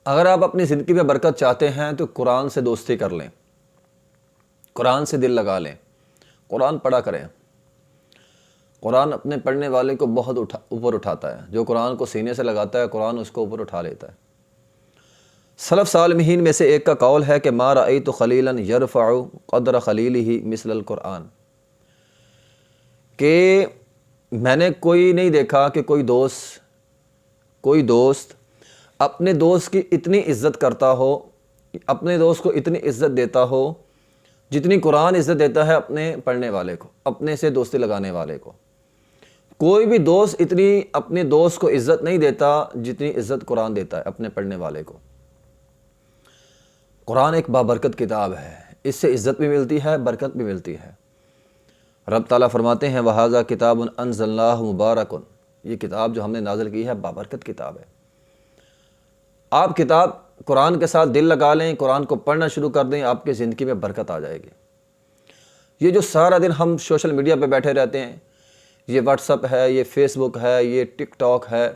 اگر آپ اپنی زندگی میں برکت چاہتے ہیں تو قرآن سے دوستی کر لیں، قرآن سے دل لگا لیں، قرآن پڑھا کریں۔ قرآن اپنے پڑھنے والے کو بہت اوپر اٹھاتا ہے۔ جو قرآن کو سینے سے لگاتا ہے قرآن اس کو اوپر اٹھا لیتا ہے۔ سلف صالحین میں سے ایک کا قول ہے کہ ما رأیت خلیلا یرفع قدر خلیلہ مثل القرآن، کہ میں نے کوئی نہیں دیکھا کہ کوئی دوست اپنے دوست کی اتنی عزت کرتا ہو، اپنے دوست کو اتنی عزت دیتا ہو جتنی قرآن عزت دیتا ہے اپنے پڑھنے والے کو، اپنے سے دوستی لگانے والے کو۔ کوئی بھی دوست اتنی اپنے دوست کو عزت نہیں دیتا جتنی عزت قرآن دیتا ہے اپنے پڑھنے والے کو۔ قرآن ایک بابرکت کتاب ہے، اس سے عزت بھی ملتی ہے، برکت بھی ملتی ہے۔ رب تعالیٰ فرماتے ہیں وَهَذَا كِتَابٌ أَنزَلْنَاهُ مُبَارَكٌ، یہ کتاب جو ہم نے نازل کی ہے بابرکت کتاب ہے۔ آپ کتاب قرآن کے ساتھ دل لگا لیں، قرآن کو پڑھنا شروع کر دیں، آپ کی زندگی میں برکت آ جائے گی۔ یہ جو سارا دن ہم سوشل میڈیا پہ بیٹھے رہتے ہیں، یہ واٹس اپ ہے، یہ فیس بک ہے، یہ ٹک ٹاک ہے،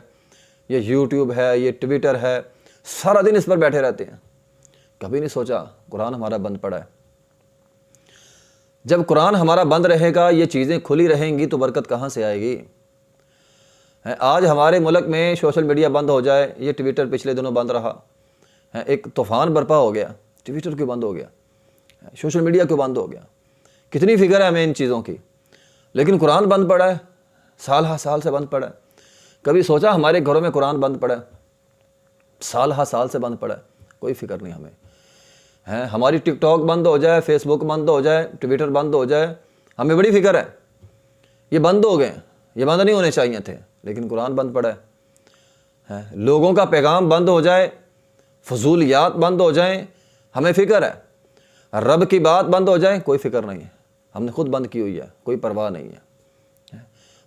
یہ یوٹیوب ہے، یہ ٹویٹر ہے، سارا دن اس پر بیٹھے رہتے ہیں، کبھی نہیں سوچا قرآن ہمارا بند پڑا ہے۔ جب قرآن ہمارا بند رہے گا، یہ چیزیں کھلی رہیں گی تو برکت کہاں سے آئے گی؟ آج ہمارے ملک میں سوشل میڈیا بند ہو جائے، یہ ٹویٹر پچھلے دنوں بند رہا، ایک طوفان برپا ہو گیا، ٹویٹر کیوں بند ہو گیا؟ سوشل میڈیا کیوں بند ہو گیا؟ کتنی فکر ہے ہمیں ان چیزوں کی، لیکن قرآن بند پڑا ہے، سال ہا سال سے بند پڑا ہے۔ کبھی سوچا ہمارے گھروں میں قرآن بند پڑا ہے؟ سال ہا سال سے بند پڑا ہے، کوئی فکر نہیں ہمیں۔ ہماری ٹک ٹاک بند ہو جائے، فیس بک بند ہو جائے، ٹویٹر بند ہو جائے، ہمیں بڑی فکر ہے۔ یہ بند ہو گئے، یہ بند نہیں ہونے چاہیے تھے، لیکن قرآن بند پڑا ہے۔ لوگوں کا پیغام بند ہو جائے، فضولیات بند ہو جائیں، ہمیں فکر ہے۔ رب کی بات بند ہو جائے، کوئی فکر نہیں ہے، ہم نے خود بند کی ہوئی ہے، کوئی پرواہ نہیں ہے۔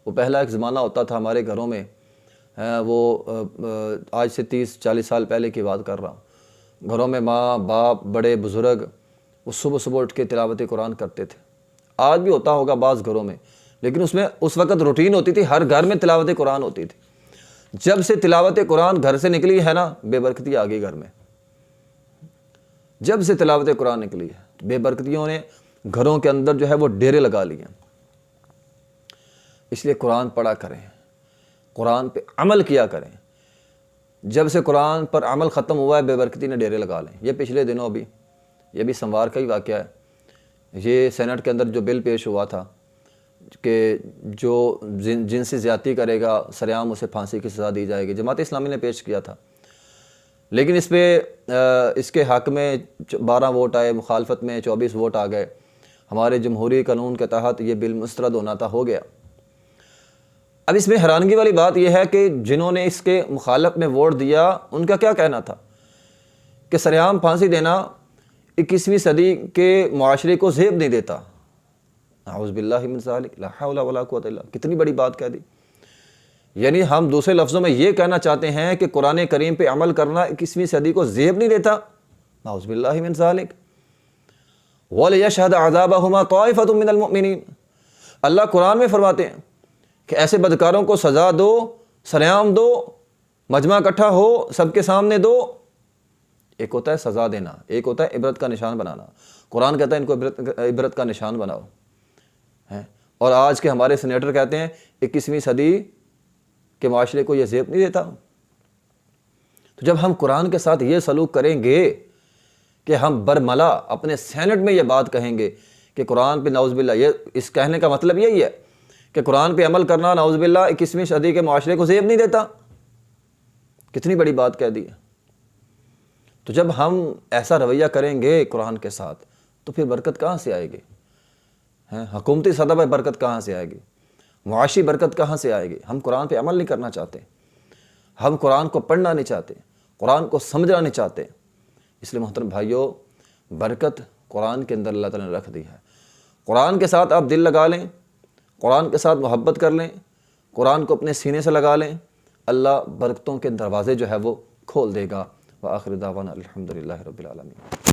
وہ پہلا ایک زمانہ ہوتا تھا ہمارے گھروں میں، وہ آج سے 30-40 سال پہلے کی بات کر رہا ہوں۔ گھروں میں ماں باپ بڑے بزرگ وہ صبح صبح اٹھ کے تلاوت قرآن کرتے تھے۔ آج بھی ہوتا ہوگا بعض گھروں میں، لیکن اس وقت روٹین ہوتی تھی، ہر گھر میں تلاوت قرآن ہوتی تھی۔ جب سے تلاوت قرآن گھر سے نکلی ہے نا، بے برکتی آ گئی گھر میں۔ جب سے تلاوت قرآن نکلی ہے، بے برکتیوں نے گھروں کے اندر جو ہے وہ ڈیرے لگا لیے۔ اس لیے قرآن پڑھا کریں، قرآن پہ عمل کیا کریں۔ جب سے قرآن پر عمل ختم ہوا ہے، بے برکتی نے ڈیرے لگا لیں۔ یہ پچھلے دنوں بھی، یہ بھی سموار کا ہی واقعہ ہے۔ یہ سینٹ کے اندر جو بل پیش ہوا تھا کہ جو جنسی زیادتی کرے گا سرعام اسے پھانسی کی سزا دی جائے گی، جماعت اسلامی نے پیش کیا تھا، لیکن اس پہ اس کے حق میں 12 ووٹ آئے، مخالفت میں 24 ووٹ آ گئے۔ ہمارے جمہوری قانون کے تحت یہ بل مسترد ہونا تھا، ہو گیا۔ اب اس میں حیرانگی والی بات یہ ہے کہ جنہوں نے اس کے مخالف میں ووٹ دیا ان کا کیا کہنا تھا کہ سرعام پھانسی دینا 21ویں صدی کے معاشرے کو زیب نہیں دیتا۔ اعوذ باللہ من ذالک، لا حول ولا قوۃ الا باللہ، کتنی بڑی بات کہہ دی۔ یعنی ہم دوسرے لفظوں میں یہ کہنا چاہتے ہیں کہ قرآن کریم پہ عمل کرنا 21ویں صدی کو زیب نہیں دیتا۔ اعوذ باللہ من ذالک۔ وَلِيَشْهَدَ عَذَابَهُمَا طَائِفَةٌ مِّنَ الْمُؤْمِنِينَ، اللہ قرآن میں فرماتے ہیں کہ ایسے بدکاروں کو سزا دو، سرعام دو، مجمع اکٹھا ہو، سب کے سامنے دو۔ ایک ہوتا ہے سزا دینا، ایک ہوتا ہے عبرت کا نشان بنانا۔ قرآن کہتا ہے ان کو عبرت کا نشان بناؤ، اور آج کے ہمارے سینیٹر کہتے ہیں 21ویں صدی کے معاشرے کو یہ زیب نہیں دیتا۔ تو جب ہم قرآن کے ساتھ یہ سلوک کریں گے کہ ہم برملا اپنے سینٹ میں یہ بات کہیں گے کہ قرآن پہ نعوذ باللہ، یہ اس کہنے کا مطلب یہی ہے کہ قرآن پہ عمل کرنا نعوذ باللہ 21ویں صدی کے معاشرے کو زیب نہیں دیتا۔ کتنی بڑی بات کہہ دی ہے۔ تو جب ہم ایسا رویہ کریں گے قرآن کے ساتھ تو پھر برکت کہاں سے آئے گی؟ حکومتی سطح پہ برکت کہاں سے آئے گی؟ معاشی برکت کہاں سے آئے گی؟ ہم قرآن پہ عمل نہیں کرنا چاہتے، ہم قرآن کو پڑھنا نہیں چاہتے، قرآن کو سمجھنا نہیں چاہتے۔ اس لیے محترم بھائیوں، برکت قرآن کے اندر اللہ تعالیٰ نے رکھ دی ہے۔ قرآن کے ساتھ آپ دل لگا لیں، قرآن کے ساتھ محبت کر لیں، قرآن کو اپنے سینے سے لگا لیں، اللہ برکتوں کے دروازے جو ہے وہ کھول دے گا۔ وآخر دعوانا الحمدللہ رب العالمین۔